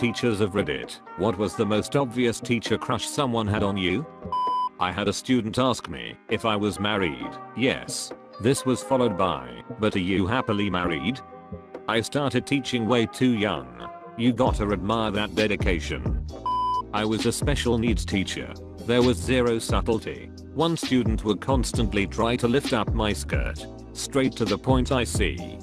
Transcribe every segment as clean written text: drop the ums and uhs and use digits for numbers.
teachers of Reddit. What was the most obvious teacher crush someone had on you? I had a student ask me if I was married. Yes. This was followed by, but are you happily married? I started teaching way too young. You gotta admire that dedication. I was a special needs teacher. There was zero subtlety. One student would constantly try to lift up my skirt. Straight to the point I see.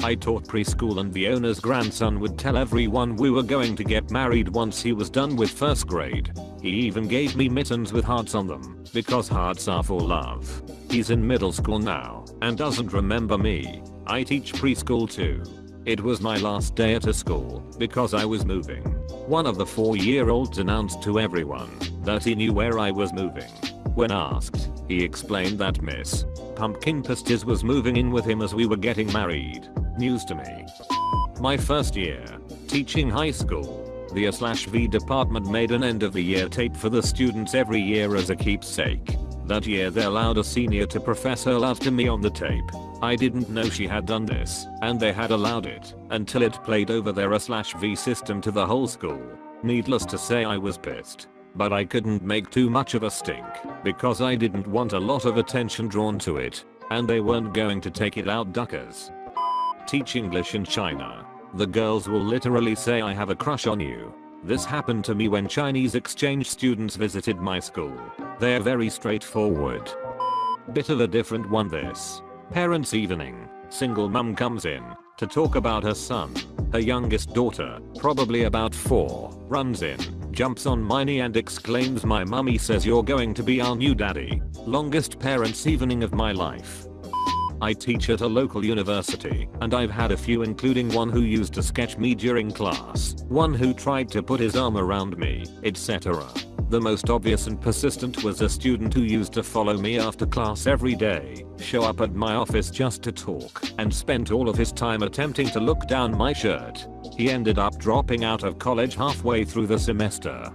I taught preschool and the owner's grandson would tell everyone we were going to get married once he was done with first grade. He even gave me mittens with hearts on them, because hearts are for love. He's in middle school now, and doesn't remember me. I teach preschool too. It was my last day at a school, because I was moving. One of the 4-year-olds announced to everyone that he knew where I was moving. When asked, he explained that Miss Pumpkin Pasties was moving in with him as we were getting married. News to me. My first year, teaching high school, the A/V department made an end of the year tape for the students every year as a keepsake. That year they allowed a senior to profess her love to me on the tape. I didn't know she had done this, and they had allowed it, until it played over their A/V system to the whole school. Needless to say I was pissed. But I couldn't make too much of a stink, because I didn't want a lot of attention drawn to it, and they weren't going to take it out duckers. Teach English in China. The girls will literally say I have a crush on you. This happened to me when Chinese exchange students visited my school. They're very straightforward. Bit of a different one this. Parents' evening. Single mum comes in to talk about her son. Her youngest daughter, probably about 4, runs in, jumps on my knee and exclaims, "My mummy says you're going to be our new daddy." Longest parents' evening of my life. I teach at a local university, and I've had a few, including one who used to sketch me during class, one who tried to put his arm around me, etc. The most obvious and persistent was a student who used to follow me after class every day, show up at my office just to talk, and spent all of his time attempting to look down my shirt. He ended up dropping out of college halfway through the semester.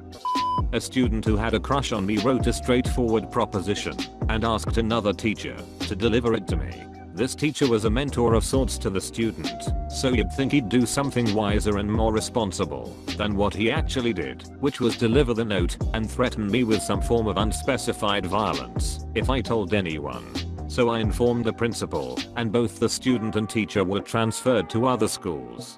A student who had a crush on me wrote a straightforward proposition and asked another teacher to deliver it to me. This teacher was a mentor of sorts to the student, so you'd think he'd do something wiser and more responsible than what he actually did, which was deliver the note and threaten me with some form of unspecified violence if I told anyone. So I informed the principal, and both the student and teacher were transferred to other schools.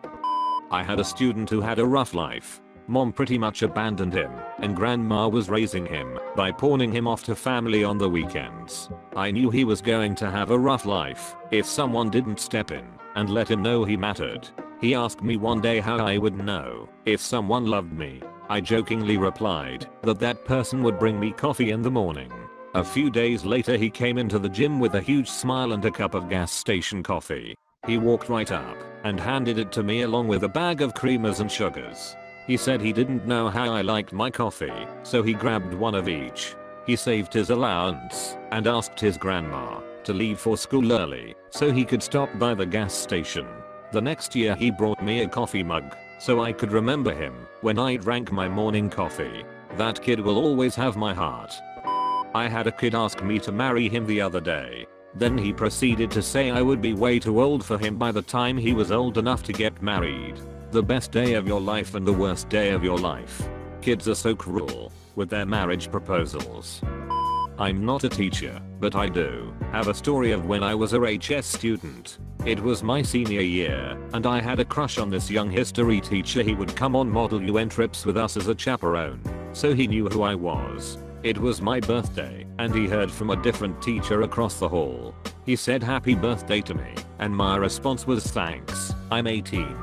I had a student who had a rough life. Mom pretty much abandoned him, and grandma was raising him by pawning him off to family on the weekends. I knew he was going to have a rough life if someone didn't step in and let him know he mattered. He asked me one day how I would know if someone loved me. I jokingly replied that that person would bring me coffee in the morning. A few days later he came into the gym with a huge smile and a cup of gas station coffee. He walked right up and handed it to me along with a bag of creamers and sugars. He said he didn't know how I liked my coffee, so he grabbed one of each. He saved his allowance and asked his grandma to leave for school early so he could stop by the gas station. The next year he brought me a coffee mug so I could remember him when I drank my morning coffee. That kid will always have my heart. I had a kid ask me to marry him the other day. Then he proceeded to say I would be way too old for him by the time he was old enough to get married. The best day of your life and the worst day of your life. Kids are so cruel with their marriage proposals. I'm not a teacher, but I do have a story of when I was a HS student. It was my senior year, and I had a crush on this young history teacher. He would come on Model UN trips with us as a chaperone, so he knew who I was. It was my birthday, and he heard from a different teacher across the hall. He said happy birthday to me, and my response was thanks, I'm 18.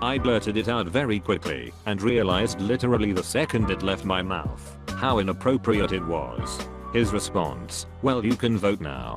I blurted it out very quickly and realized literally the second it left my mouth how inappropriate it was. His response, well, you can vote now.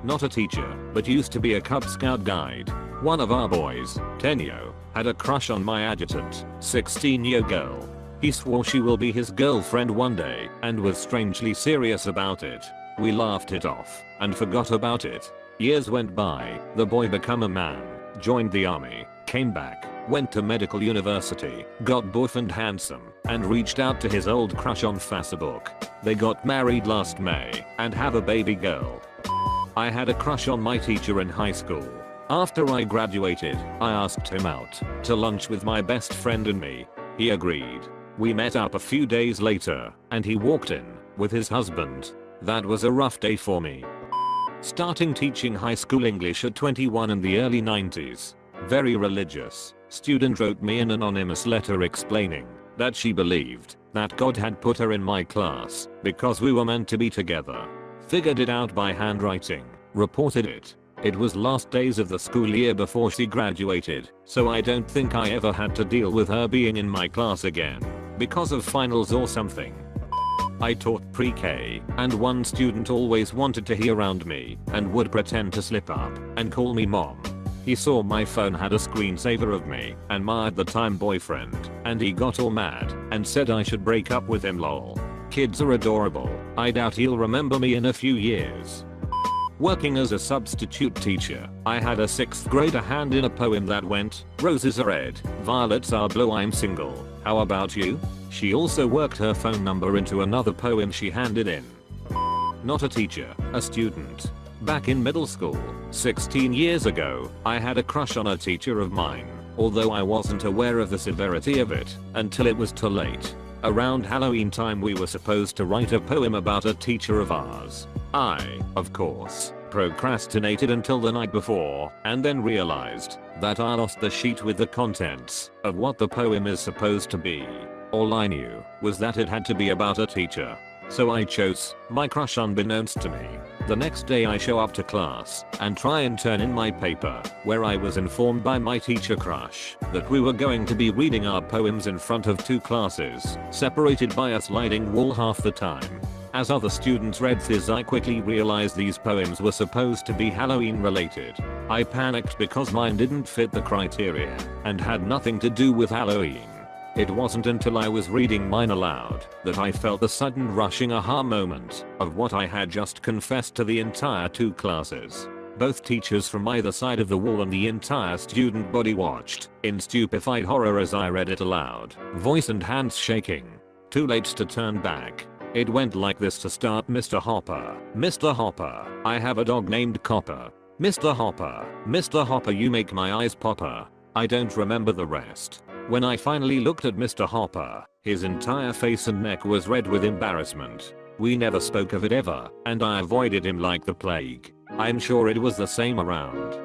Not a teacher, but used to be a Cub Scout guide. One of our boys, Tenyo, had a crush on my adjutant, 16-year girl. He swore she will be his girlfriend one day and was strangely serious about it. We laughed it off and forgot about it. Years went by, the boy became a man, joined the army, came back, went to medical university, got buff and handsome, and reached out to his old crush on Facebook. They got married last May and have a baby girl. I had a crush on my teacher in high school. After I graduated, I asked him out to lunch with my best friend and me. He agreed. We met up a few days later, and he walked in with his husband. That was a rough day for me. Starting teaching high school English at 21 in the early 90s. Very religious. Student wrote me an anonymous letter explaining that she believed that God had put her in my class because we were meant to be together. Figured it out by handwriting. Reported it. It was last days of the school year before she graduated, so I don't think I ever had to deal with her being in my class again. Because of finals or something. I taught pre-K, and one student always wanted to hear around me and would pretend to slip up and call me mom. He saw my phone had a screensaver of me and my at the time boyfriend, and he got all mad and said I should break up with him. Lol. Kids are adorable. I doubt he'll remember me in a few years. Working as a substitute teacher, I had a 6th grader hand in a poem that went, "Roses are red, violets are blue, I'm single, how about you?" She also worked her phone number into another poem she handed in. Not a teacher, a student. Back in middle school, 16 years ago, I had a crush on a teacher of mine, although I wasn't aware of the severity of it until it was too late. Around Halloween time we were supposed to write a poem about a teacher of ours. I, of course, procrastinated until the night before and then realized that I lost the sheet with the contents of what the poem is supposed to be. All I knew was that it had to be about a teacher. So I chose my crush unbeknownst to me. The next day I show up to class and try and turn in my paper, where I was informed by my teacher crush that we were going to be reading our poems in front of 2 classes, separated by a sliding wall half the time. As other students read this, I quickly realized these poems were supposed to be Halloween related. I panicked because mine didn't fit the criteria and had nothing to do with Halloween. It wasn't until I was reading mine aloud that I felt the sudden rushing aha moment of what I had just confessed to the entire 2 classes. Both teachers from either side of the wall and the entire student body watched in stupefied horror as I read it aloud, voice and hands shaking. Too late to turn back. It went like this to start. Mr. Hopper, Mr. Hopper, I have a dog named Copper. Mr. Hopper, you make my eyes popper. I don't remember the rest. When I finally looked at Mr. Hopper, his entire face and neck was red with embarrassment. We never spoke of it ever, and I avoided him like the plague. I'm sure it was the same around.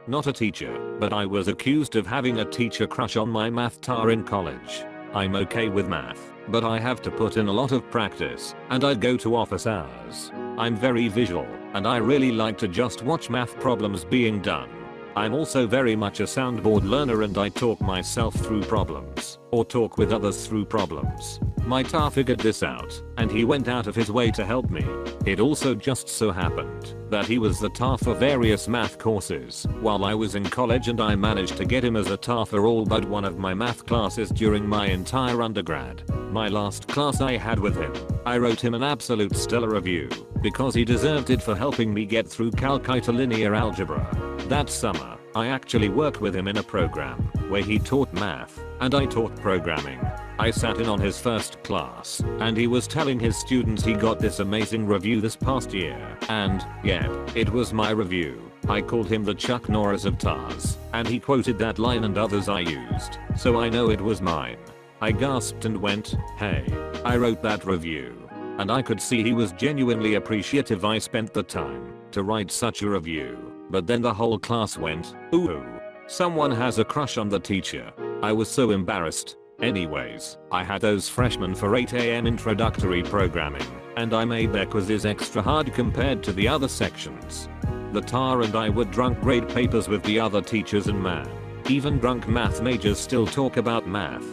Not a teacher, but I was accused of having a teacher crush on my math tar in college. I'm okay with math, but I have to put in a lot of practice, and I'd go to office hours. I'm very visual, and I really like to just watch math problems being done. I'm also very much a soundboard learner, and I talk myself through problems, or talk with others through problems. My tar figured this out, and he went out of his way to help me. It also just so happened that he was the tar for various math courses while I was in college, and I managed to get him as a tar for all but one of my math classes during my entire undergrad. My last class I had with him, I wrote him an absolute stellar review because he deserved it for helping me get through calculus linear algebra. That summer, I actually worked with him in a program where he taught math and I taught programming. I sat in on his first class, and he was telling his students he got this amazing review this past year, and, yeah, it was my review. I called him the Chuck Norris of TARS, and he quoted that line and others I used, so I know it was mine. I gasped and went, "Hey, I wrote that review." And I could see he was genuinely appreciative I spent the time to write such a review. But then the whole class went, "Ooh, someone has a crush on the teacher." I was so embarrassed. Anyways, I had those freshmen for 8 AM introductory programming, and I made their quizzes extra hard compared to the other sections. The tar and I would drunk grade papers with the other teachers, and man, even drunk math majors still talk about math.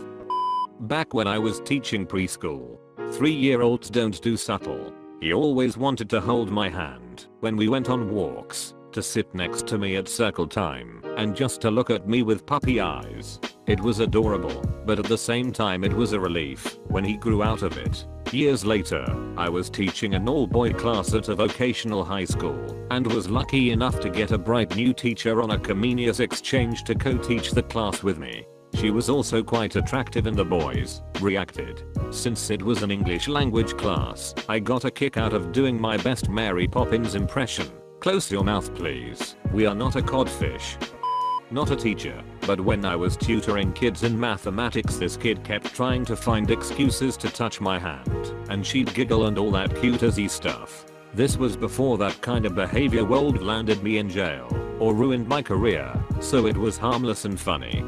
Back when I was teaching preschool, 3-year-olds don't do subtle. He always wanted to hold my hand when we went on walks, to sit next to me at circle time, and just to look at me with puppy eyes. It was adorable, but at the same time it was a relief when he grew out of it. Years later, I was teaching an all-boy class at a vocational high school, and was lucky enough to get a bright new teacher on a Comenius exchange to co-teach the class with me. She was also quite attractive and the boys reacted. Since it was an English language class, I got a kick out of doing my best Mary Poppins impression. Close your mouth please. We are not a codfish. Not a teacher, but when I was tutoring kids in mathematics this kid kept trying to find excuses to touch my hand, and she'd giggle and all that cutesy stuff. This was before that kind of behavior would landed me in jail, or ruined my career, so it was harmless and funny.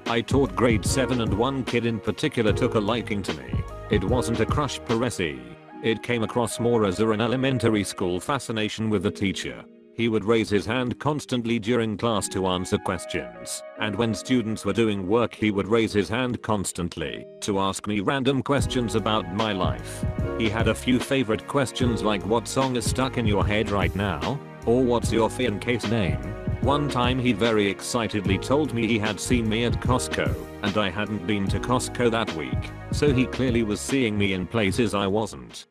I taught grade 7 and one kid in particular took a liking to me. It wasn't a crush per se. It came across more as an elementary school fascination with the teacher. He would raise his hand constantly during class to answer questions, and when students were doing work he would raise his hand constantly to ask me random questions about my life. He had a few favorite questions like what song is stuck in your head right now, or what's your fiance's name. One time he very excitedly told me he had seen me at Costco, and I hadn't been to Costco that week, so he clearly was seeing me in places I wasn't.